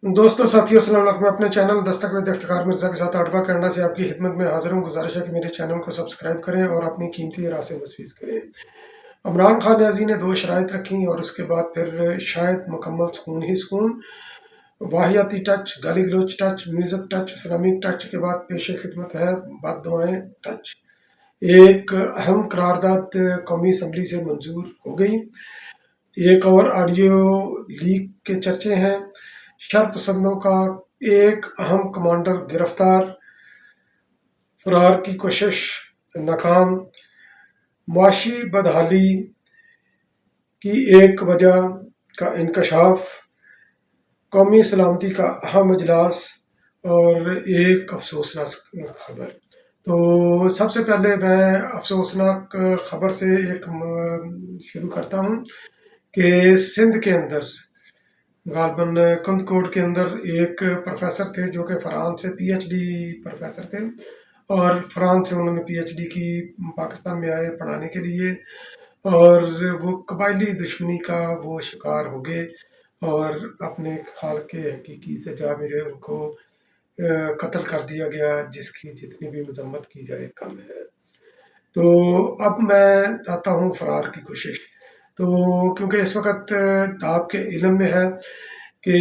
दोस्तों साथियों अस्सलाम वालेकुम। मैं अपने चैनल दस्तक इफ्तिखार मिर्ज़ा के साथ आठवां कनाडा से आपकी खिदमत में हाजिर हूँ। गुजारिश है कि मेरे चैनल को सब्सक्राइब करें और अपनी कीमती राय से मुस्फिद करें। इमरान खान न्याज़ी ने दो शराइत रखी और उसके बाद फिर शायद मुकम्मल सुकून ही सुकून, वाहियाती टच, गाली गलोच touch, music touch, Islamic touch के बाद पेश खिदमत है बद दुआएं टच। एक अहम करारदाद कौमी असम्बली से मंजूर हो गई। एक और ऑडियो लीक के चर्चे हैं। शरपसंदों का एक अहम कमांडर गिरफ्तार, फरार की कोशिश नाकाम, मुआशी बदहाली की एक वजह का इंकशाफ, कौमी सलामती का अहम अजलास और एक अफसोसनाक खबर। तो सबसे पहले मैं अफसोसनाक खबर से शुरू करता हूँ कि सिंध के अंदर गालबन कंदकोट के अंदर एक प्रोफेसर थे जो कि फ्रांस से पीएचडी प्रोफेसर थे और फ्रांस से उन्होंने पीएचडी की, पाकिस्तान में आए पढ़ाने के लिए और वो कबायली दुश्मनी का वो शिकार हो गए और अपने खाल के हकीकी से जा मिले उनको कत्ल कर दिया गया, जिसकी जितनी भी मजम्मत की जाए कम है। तो अब मैं आता हूँ फरार की कोशिश। तो क्योंकि इस वक्त आपके इल्म में है कि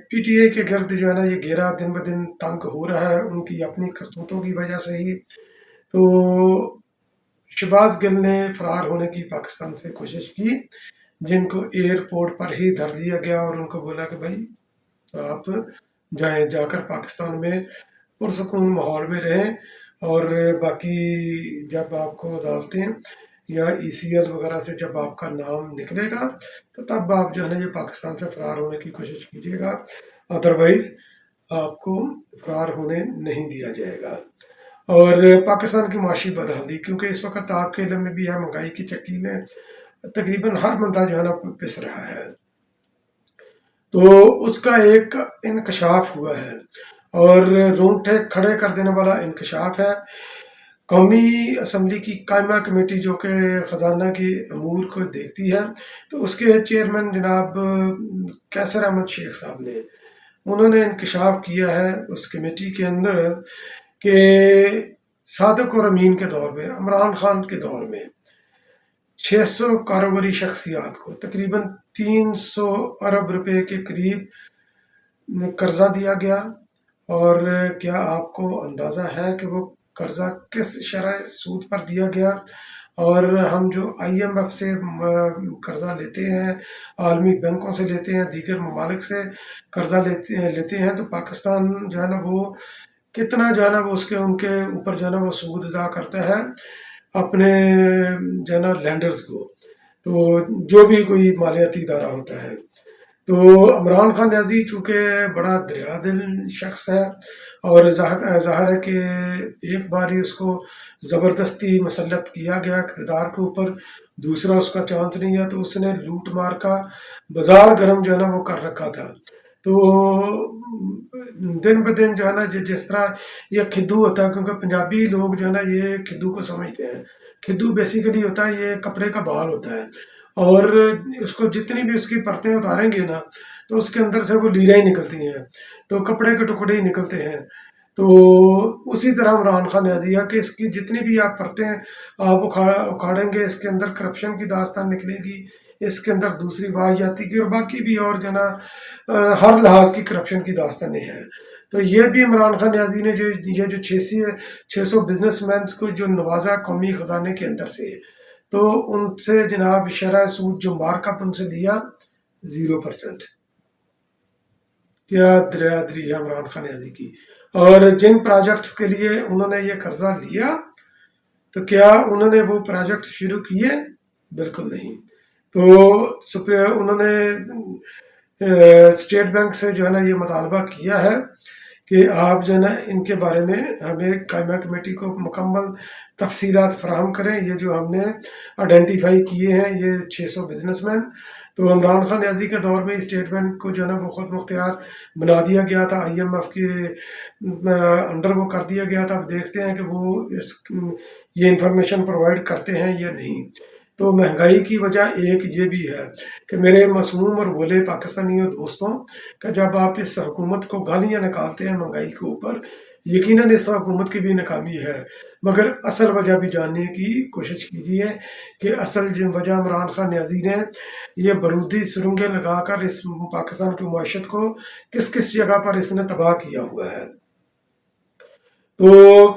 पीटीआई के गर्द जो है ना ये घेरा दिन ब दिन तंग हो रहा है उनकी अपनी करतूतों की वजह से ही। तो शहबाज गिल ने फरार होने की पाकिस्तान से कोशिश की, जिनको एयरपोर्ट पर ही धर लिया गया और उनको बोला कि भाई आप जाएं, जाकर पाकिस्तान में पुरसकून माहौल में रहें और बाकी जब आपको अदालतें या ईसीएल वगैरह से जब आपका नाम निकलेगा तो तब आप जो है ना ये पाकिस्तान से फरार होने की कोशिश कीजिएगा, अदरवाइज आपको फरार होने नहीं दिया जाएगा। और पाकिस्तान की माशी बदहाली, क्योंकि इस वक्त आपके इल्म में भी है महंगाई की चक्की में तकरीबन हर बंदा जो है ना पिस रहा है, तो उसका एक इंकशाफ हुआ है और रोंगटे खड़े कर देने वाला इंकशाफ है। कौमी असम्बली की कायमा कमेटी जो कि ख़जाना के अमूर को देखती है, तो उसके चेयरमैन जनाब कैसर अहमद शेख साहब ने उन्होंने इंकशाफ किया है उस कमेटी के अंदर कि सादक और अमीन के दौर में, इमरान खान के दौर में 600 कारोबारी शख्सियात को तकरीबन 300 अरब रुपए के करीब कर्जा दिया गया। और क्या आपको अंदाज़ा है कि वो कर्जा किस शरह सूद पर दिया गया? और हम जो आईएमएफ से कर्जा लेते हैं, आलमी बैंकों से लेते हैं, दीगर ममालिक से कर्जा लेते हैं तो पाकिस्तान जो है ना वो कितना जो है ना वो उसके उनके ऊपर जो है ना वो सूद अदा करता है अपने जो है ना लैंडर्स को, तो जो भी कोई मालियाती इदारा होता है। तो इमरान खान न्याजी चूँकि बड़ा दरिया दिल शख्स है और ज़ाहिर है कि एक बार ही उसको ज़बरदस्ती मसलत किया गया इक़्तिदार के ऊपर, दूसरा उसका चांस नहीं है, तो उसने लूट मार का बाजार गर्म जो है ना वो कर रखा था। तो दिन ब दिन जो है ना जिस तरह ये खिद्दू होता है, क्योंकि पंजाबी लोग जो है ना ये खिद्दू को समझते हैं। खिद्दू बेसिकली होता है ये कपड़े का बाल होता है और उसको जितनी भी उसकी परतें उतारेंगे ना तो उसके अंदर से वो लीरें ही निकलती हैं, तो कपड़े के टुकड़े ही निकलते हैं। तो उसी तरह इमरान खान न्याजी है कि इसकी जितनी भी आप परतें आप उखाड़ेंगे, इसके अंदर करप्शन की दास्तान निकलेगी, इसके अंदर दूसरी वाहियाती की और बाकी भी और जो ना हर लिहाज की करप्शन की दास्तानें हैं। तो ये भी इमरान खान न्याजी ने जो 600 बिजनेसमैन को जो नवाजा कौमी ख़जाने के अंदर से, तो उनसे जनाब शरह सूद जो मार्कअप उनसे लिया 0%। क्या दरियादरी है इमरान खान न्याजी की। और जिन प्रोजेक्ट्स के लिए उन्होंने ये कर्जा लिया तो क्या उन्होंने वो प्रोजेक्ट शुरू किए? बिल्कुल नहीं। तो उन्होंने स्टेट बैंक से जो है ना ये मुतालबा किया है कि आप जो है ना इनके बारे में हमें कायमा कमेटी को मुकम्मल तफसीलात फराहम करें। ये जो हमने आइडेंटिफाई किए हैं ये 600 बिजनेसमैन, तो इमरान खान न्याजी के दौर में स्टेट बैंक को जो है ना वो खुद मुख्तियार बना दिया गया था, आईएमएफ के अंडर वो कर दिया गया था। अब देखते हैं कि वो ये इंफॉर्मेशन प्रोवाइड करते हैं या नहीं। تو مہنگائی کی وجہ ایک یہ بھی ہے کہ میرے معصوم اور بھولے پاکستانیوں دوستوں کہ جب آپ اس حکومت کو گالیاں نکالتے ہیں مہنگائی کے اوپر، یقیناً اس حکومت کی بھی ناکامی ہے، مگر اصل وجہ بھی جاننے کی کوشش کیجیے کہ اصل جن وجہ عمران خان نیازی نے یہ برودی سرنگیں لگا کر اس پاکستان کی معیشت کو کس کس جگہ پر اس نے تباہ کیا ہوا ہے۔ تو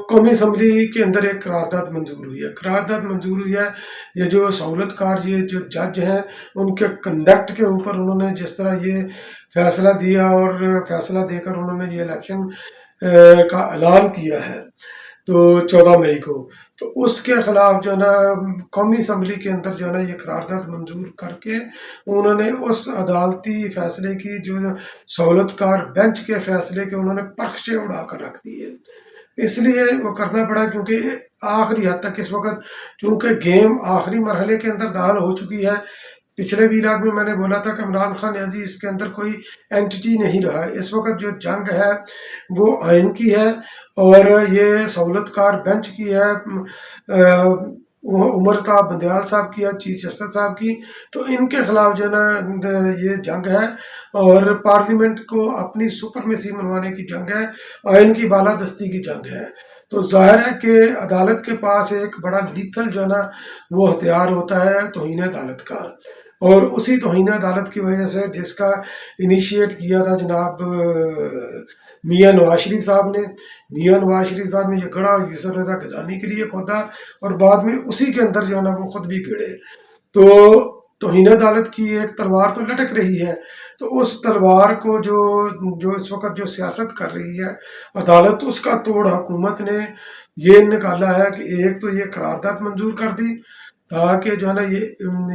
قومی اسمبلی کے اندر ایک قرارداد منظور ہوئی ہے، قرارداد منظور ہوئی ہے، یہ جو سہولت کار یہ جو جج ہیں ان کے کنڈکٹ کے اوپر انہوں نے جس طرح یہ فیصلہ دیا اور فیصلہ دے کر انہوں نے یہ الیکشن کا اعلان کیا ہے تو 14 مئی کو، تو اس کے خلاف جو ہے نا قومی اسمبلی کے اندر جو ہے نا یہ قرارداد منظور کر کے انہوں نے اس عدالتی فیصلے کی جو سہولت کار بینچ کے فیصلے کے انہوں نے پرخشیں اڑا کر رکھ دیے۔ اس لیے وہ کرنا پڑا کیونکہ آخری حد تک اس وقت چونکہ گیم آخری مرحلے کے اندر داخل ہو چکی ہے۔ پچھلے ویلاگ میں نے بولا تھا کہ عمران خان نیازی اس کے اندر کوئی اینٹی نہیں رہا ہے، اس وقت جو جنگ ہے وہ آئین کی ہے اور یہ سہولت کار بینچ کی ہے، عمر تا بندیال صاحب کی ہے، چیف جسٹس صاحب کی، تو ان کے خلاف جو ہے نا یہ جنگ ہے اور پارلیمنٹ کو اپنی سپرمیسی منوانے کی جنگ ہے، آئین کی بالادستی کی جنگ ہے۔ تو ظاہر ہے کہ عدالت کے پاس ایک بڑا لیتھل جو ہے نا وہ ہتھیار ہوتا ہے توہین عدالت کا، اور اسی توہین عدالت کی وجہ سے جس کا انیشیٹ کیا تھا جناب میاں نواز شریف صاحب نے، میاں نواز شریف صاحب نے یہ گڑھا یوسف رضا گدانی کے لیے کھودا اور بعد میں اسی کے اندر جو ہے نا وہ خود بھی گڑے۔ تو توہین عدالت کی ایک تلوار تو لٹک رہی ہے، تو اس تلوار کو جو اس وقت جو سیاست کر رہی ہے عدالت، اس کا توڑ حکومت نے یہ نکالا ہے کہ ایک تو یہ قرارداد منظور کر دی تاکہ جو ہے نا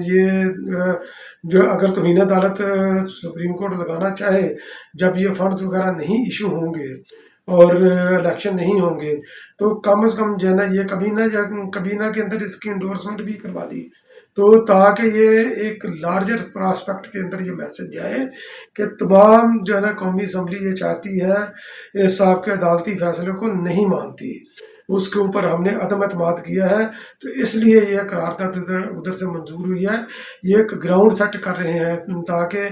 یہ جو اگر توہین عدالت سپریم کورٹ لگانا چاہے جب یہ فنڈز وغیرہ نہیں ایشو ہوں گے اور الیکشن نہیں ہوں گے تو کم از کم جو ہے نا یہ کابینہ کے اندر اس کی انڈورسمنٹ بھی کروا دی، تو تاکہ یہ ایک لارجر پراسپیکٹ کے اندر یہ میسج جائے کہ تمام جو ہے نا قومی اسمبلی یہ چاہتی ہے اس صاحب کے عدالتی فیصلے کو نہیں مانتی، اس کے اوپر ہم نے عدم اعتماد کیا ہے، تو اس لیے یہ قرارداد ادھر سے منظور ہوئی ہے، یہ ایک گراؤنڈ سیٹ کر رہے ہیں تاکہ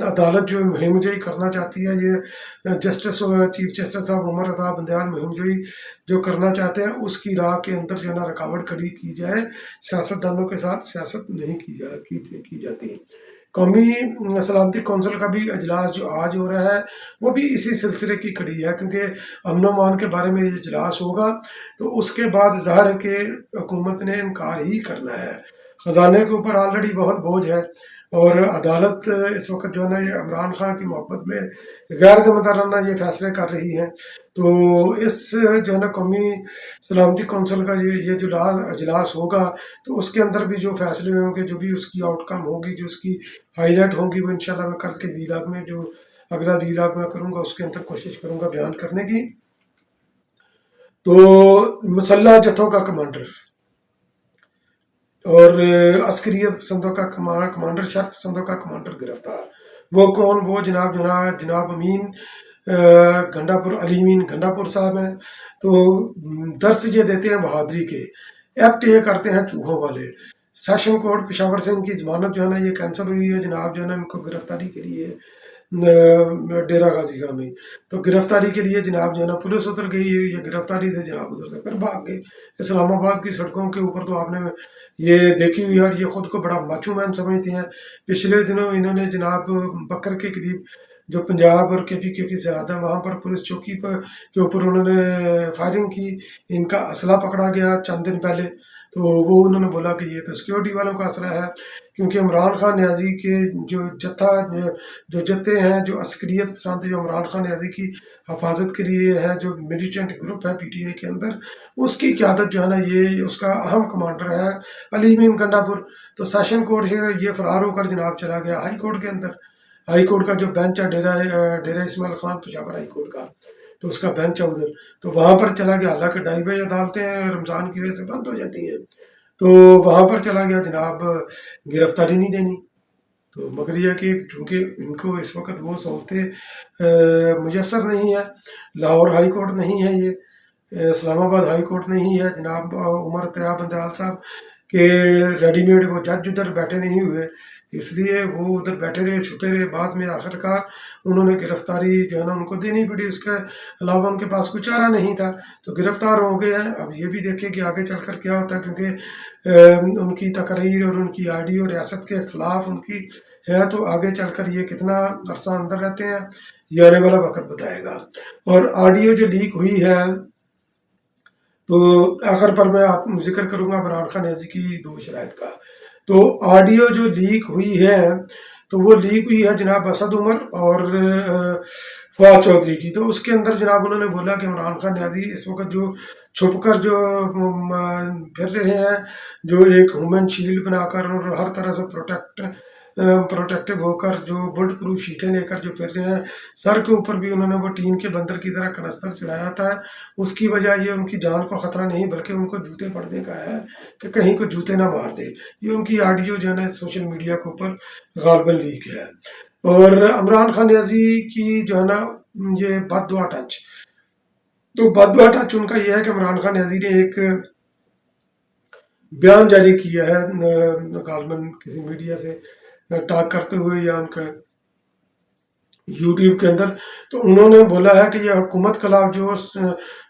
عدالت جو مہم جوئی کرنا چاہتی ہے، یہ چیف جسٹس صاحب عمر رضا بندیال مہم جوئی جو کرنا چاہتے ہیں اس کی راہ کے اندر جو ہے نا رکاوٹ کھڑی کی جائے، سیاستدانوں کے ساتھ سیاست نہیں کی جاتی۔ قومی سلامتی کونسل کا بھی اجلاس جو آج ہو رہا ہے وہ بھی اسی سلسلے کی کڑی ہے، کیونکہ امن و امان کے بارے میں یہ اجلاس ہوگا تو اس کے بعد ظاہر ہے کہ حکومت نے انکار ہی کرنا ہے، خزانے کے اوپر آلریڈی بہت بوجھ ہے اور عدالت اس وقت جو ہے نا یہ عمران خان کی محبت میں غیر ذمہ دارانہ یہ فیصلے کر رہی ہیں، تو اس جو ہے نا قومی سلامتی کونسل کا یہ جو اجلاس ہوگا تو اس کے اندر بھی جو فیصلے ہوں گے، جو بھی اس کی آؤٹ کم ہوگی، جو اس کی ہائی لائٹ ہوں گی، وہ انشاءاللہ میں کل کے ویلاگ میں جو اگلا ویلاگ میں کروں گا اس کے اندر کوشش کروں گا بیان کرنے کی۔ تو مسلح جتھوں کا کمانڈر اور عسکریت پسندوں کا کمانڈر، شرط پسندوں کا کمانڈر گرفتار، وہ کون؟ وہ جناب امین گنڈا پور، علی امین گنڈا پور صاحب ہیں، تو درس یہ دیتے ہیں بہادری کے، ایکٹ یہ کرتے ہیں چوہوں والے۔ سیشن کورٹ پشاور سے ان کی ضمانت جو ہے نا یہ کینسل ہوئی ہے جناب، جو ہے نا ان کو گرفتاری کے لیے ڈیرہ غازی خان میں، تو گرفتاری کے لیے جناب جو ہے نا پولیس اتر گئی ہے، یہ گرفتاری سے جناب ادھر سے پھر بھاگ گئے۔ اسلام آباد کی سڑکوں کے اوپر تو آپ نے یہ دیکھی ہوئی ہے اور یہ خود کو بڑا ماچو مین سمجھتے ہیں۔ پچھلے دنوں انہوں نے جناب بکر کے قریب جو پنجاب اور کے پی کے کی سرحد ہے وہاں پر پولیس چوکی کے اوپر انہوں نے فائرنگ کی، ان کا اسلحہ پکڑا گیا چند دن پہلے، تو وہ انہوں نے بولا کہ یہ تو سیکیورٹی والوں کا اسلحہ ہے، کیونکہ عمران خان نیازی کے جو جتے ہیں، جو عسکریت پسند جو عمران خان نیازی کی حفاظت کے لیے ہے، جو ملیٹنٹ گروپ ہے پی ٹی آئی کے اندر، اس کی قیادت جو ہے نا یہ اس کا اہم کمانڈر ہے علی امین گنڈا پور، تو سیشن کورٹ سے یہ فرار ہو کر جناب چلا گیا ہائی کورٹ کے اندر۔ ہائی کورٹ کا جو بینچ ہے ڈیرہ اسماعیل خان پشاور ہائی کورٹ کا، تو اس کا بینچ ہے ادھر، تو وہاں پر چلا گیا، حالانکہ 2:30 عدالتیں رمضان کی وجہ سے بند ہو جاتی ہیں، تو وہاں پر چلا گیا جناب گرفتاری نہیں دینی، تو مگر یہ کہ چونکہ ان کو اس وقت وہ سہولتیں میسر نہیں ہیں، لاہور ہائی کورٹ نہیں ہے، یہ اسلام آباد ہائی کورٹ نہیں ہے، جناب عمر طیاب بندیال صاحب کہ रेडीमेड वो जज उधर बैठे नहीं हुए, इसलिए वो उधर बैठे रहे, छुपे रहे। बाद में आखिर का उन्होंने गिरफ्तारी जो है ना उनको देनी पड़ी, उसके अलावा उनके पास कोई चारा नहीं था, तो गिरफ्तार हो गए हैं। अब ये भी देखें कि आगे चलकर क्या होता है, क्योंकि उनकी तकरीर और उनकी ऑडियो रियासत के खिलाफ उनकी है, तो आगे चलकर ये कितना अरसा अंदर रहते हैं ये आने वाला वक्त बताएगा। और ऑडियो जो लीक हुई है, तो आखिर पर मैं आप जिक्र करूंगा इमरान खान न्याजी की दो शराइत का। तो ऑडियो जो लीक हुई है, तो वो लीक हुई है जनाब असद उमर और फवाद चौधरी की। तो उसके अंदर जनाब उन्होंने बोला कि इमरान खान न्याजी इस वक्त जो छुप कर जो फिर रहे हैं, जो एक ह्यूमन शील्ड बनाकर और हर तरह से प्रोटेक्टिव होकर जो बुलेट प्रूफ शीटें लेकर जो फिर रहे हैं, सर के ऊपर भी उन्होंने वो टीन के बंदर की तरह कनस्तर चढ़ाया था। उसकी वजह ये उनकी जान को खतरा नहीं बल्कि उनको जूते पड़ने का है कि कहीं को जूते ना मार दे। ये उनकी ऑडियो जो है ना सोशल मीडिया के ऊपर गालबन लीक है। और इमरान खान न्याजी की जो है ना ये बददुआ टच, तो बददुआ टच उनका ये है कि इमरान खान न्याजी ने एक बयान जारी किया है गालबन किसी मीडिया से टॉक करते हुए या उनका यूट्यूब के अंदर। तो उन्होंने बोला है कि यह हुकूमत खिलाफ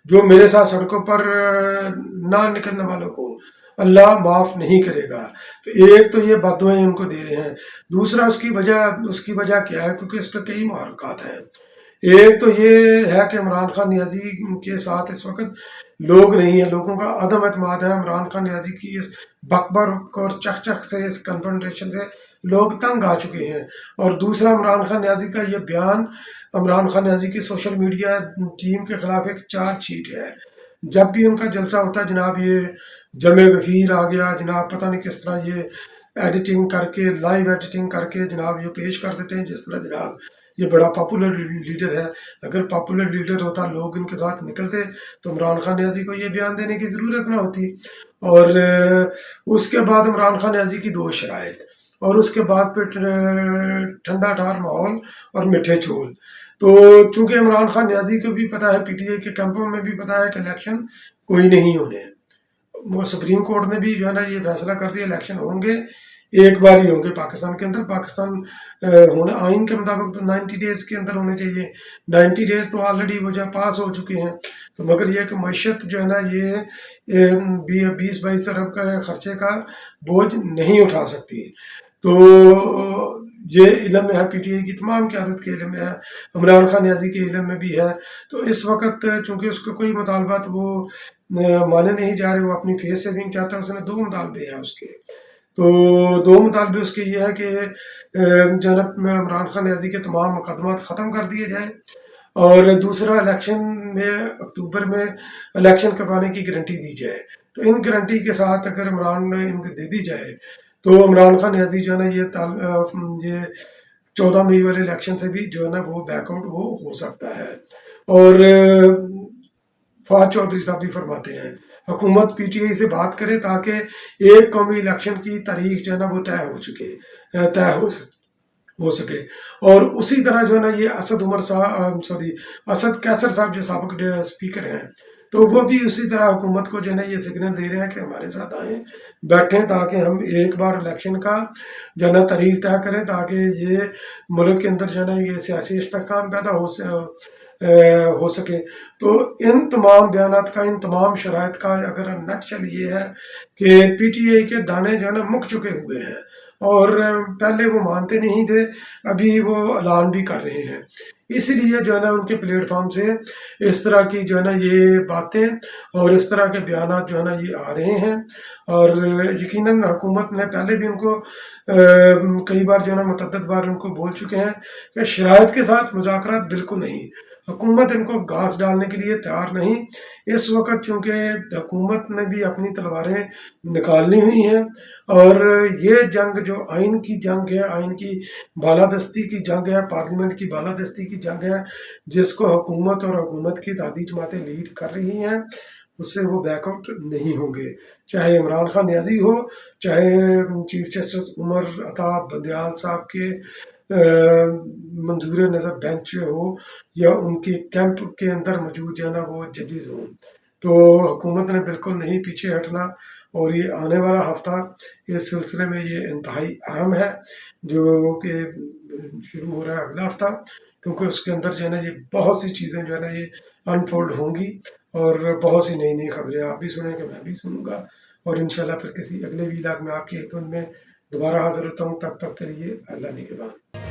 जो मेरे साथ सड़कों पर ना निकलने वालों को अल्लाह माफ़ नहीं करेगा। तो एक तो ये बददुआएं उनको दे रहे हैं, दूसरा उसकी वजह क्या है, क्योंकि इस पर कई मुहर्रकात हैं। एक तो ये है कि इमरान खान न्याजी के साथ इस वक्त लोग नहीं है, लोगों का अदम एतमाद है इमरान खान न्याजी की इस बकबक और चक से, इस कन्फ्रंटेशन से लोग तंग आ चुके हैं। और दूसरा इमरान खान न्याजी का ये बयान इमरान खान न्याजी की सोशल मीडिया टीम के खिलाफ एक चार्ज शीट है। जब भी उनका जलसा होता है जनाब, ये जमे गफीर आ गया जनाब, पता नहीं किस तरह ये एडिटिंग करके, लाइव एडिटिंग करके जनाब ये पेश कर देते हैं, जिस तरह जनाब ये बड़ा पॉपुलर लीडर है। अगर पॉपुलर लीडर होता, लोग इनके साथ निकलते, तो इमरान खान न्याजी को ये बयान देने की ज़रूरत ना होती। और उसके बाद इमरान खान न्याजी की दो शराइत, और उसके बाद फिर ठंडा ठार माहौल और मीठे चोल। तो चूंकि इमरान खान न्याजी को भी पता है, पीटीआई के कैंपों में भी पता है कि इलेक्शन कोई नहीं होने, वो सुप्रीम कोर्ट ने भी जो है ना ये फैसला कर दिया इलेक्शन होंगे, एक बार ही होंगे पाकिस्तान के अंदर। पाकिस्तान होने आइन के मुताबिक तो 90 डेज के अंदर होने चाहिए, 90 डेज तो ऑलरेडी वो जो पास हो चुके हैं। तो मगर ये कि मैशत जो है ना ये 20-22 अरब का खर्चे का बोझ नहीं उठा सकती। तो ये इलम में है, पीटीआई की तमाम क़यादत के इलम में है, इमरान खान न्याजी के इलम में भी है। तो इस वक्त चूँकि उसको कोई मुतालबात वो माने नहीं जा रहे, वो अपनी फेस सेविंग चाहता है, उसने दो मुतालबे हैं उसके। तो दो मुतालबे उसके ये है कि जो है ना इमरान खान न्याजी के तमाम मुकदमात ख़त्म कर दिए जाएँ, और दूसरा इलेक्शन में अक्टूबर में इलेक्शन करवाने की गारंटी दी जाए। तो इन गारंटी के साथ अगर इमरान ने इनको दे दी जाए, तो इमरान खान न्याजी जो है ना ये 14 मई वाले इलेक्शन से भी जो है ना वो बैकआउट वो हो सकता है। और फवाद चौधरी साहब भी फरमाते हैं हुकूमत पीटीआई से बात करे ताकि एक कौमी इलेक्शन की तारीख जो है ना वो तय हो सके। और उसी तरह जो है ना ये असद कैसर साहब जो साबिक स्पीकर हैं, तो वो भी उसी तरह हुकूमत को जो है ना ये सिग्नल दे रहे हैं कि हमारे साथ आए बैठें, ताकि हम एक बार इलेक्शन का जो है ना तारीख तय करें, ताकि ये मुल्क के अंदर जो है ना ये सियासी इस्तेहकाम पैदा हो सके। तो इन तमाम बयानात का, इन तमाम शराइत का अगर नटशल ये है कि पीटीआई के दाने जो है ना मुक चुके हुए हैं, और पहले वो मानते नहीं थे, अभी वो ऐलान भी कर रहे हैं। इसीलिए जो है ना उनके प्लेटफॉर्म से इस तरह की जो है ना ये बातें और इस तरह के बयानात जो है ना ये आ रहे हैं। और यकीनन हुकूमत ने पहले भी उनको कई बार जो है ना मुतअद्दिद बार उनको बोल चुके हैं कि शराइत के साथ मुज़ाकरात बिल्कुल नहीं, हुकूमत इनको घास डालने के लिए तैयार नहीं। इस वक्त चूँकि हुकूमत ने भी अपनी तलवारें निकालनी हुई हैं, और ये जंग जो आइन की जंग है, आइन की बालादस्ती की जंग है, पार्लियामेंट की बालादस्ती की जंग है, जिसको हुकूमत और हुकूमत की दादी जमातें लीड कर रही हैं, उससे वो बैकआउट नहीं होंगे। चाहे इमरान खान न्याजी हो, चाहे चीफ जस्टिस उमर अता बंदयाल साहब के मंजूर नज़र बेंच हो, या उनके कैंप के अंदर मौजूद जो है ना वो जजेस हों। تو हुकूमत ने बिल्कुल नहीं पीछे हटना, और ये आने वाला हफ्ता इस सिलसिले में ये इंतहाई अहम है, जो कि शुरू हो रहा है अगला हफ्ता, क्योंकि उसके अंदर जो है ना ये बहुत सी चीज़ें जो है ना ये अनफोल्ड होंगी, और बहुत सी नई नई खबरें आप भी सुनेंगे, मैं भी सुनूंगा, और इंशाल्लाह फिर किसी अगले वीलाग में आपकी खिदमत में दोबारा हाजिर होता हूँ। तब तक के लिए अल्लाह निगहबान।